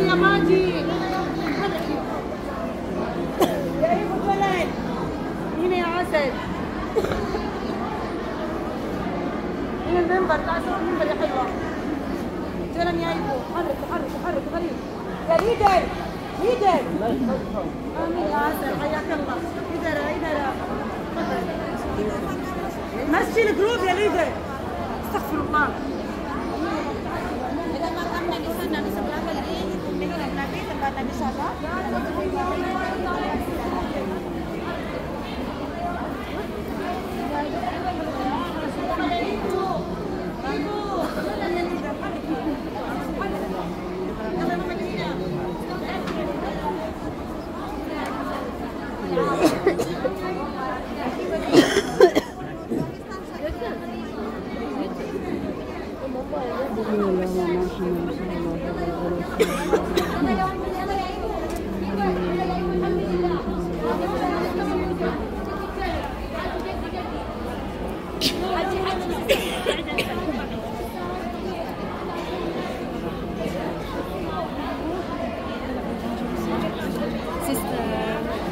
يا ماجي هنا يا عسل هنا المنبر تعال صور المنبر يا حلوة فعلا يا ايبو حرك حرك حرك غريب يا ليدر ليدر امين يا عسل حياك الله ليدر مشي الجروب يا ليدر استغفر الله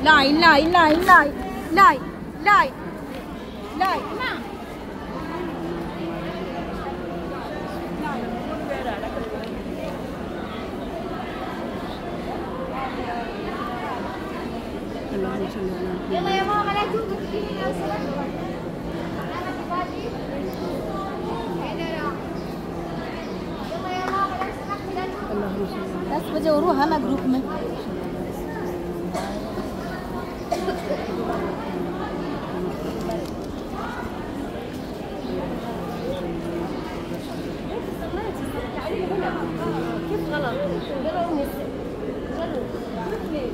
لاي يلا يا ماما لا تنقذيني لو سمحتي انا بفادي يلا يا ماما لو سمحتي لا تنقذيني 10 بجے وروح انا ग्रुप में كيف غلط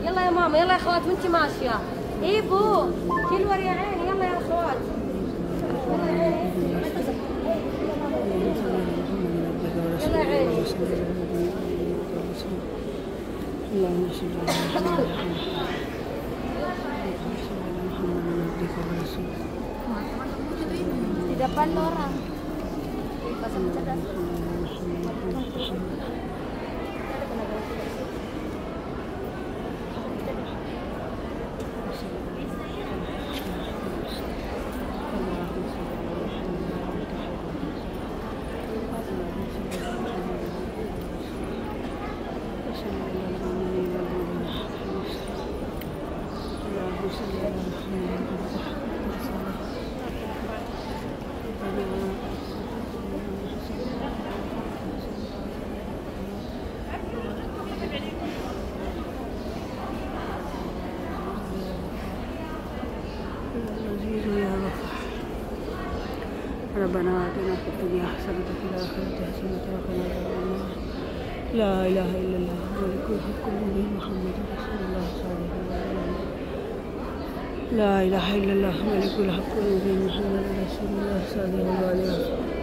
يلا يا ماما يلا يا اخوات وانت ماشيه ايبو كلور يا عيني يلا يا اخوات يلا يا عيني اللهم صل على محمد di depan orang pasang cerdas ربنا آتنا في الدنيا حسنة وفي الآخرة حسنة وقنا عذاب النار لا إله إلا الله ملك الحق المبين محمد رسول الله صلى الله عليه وسلم لا إله إلا الله ملك الحق المبين محمد رسول الله صلى الله عليه وسلم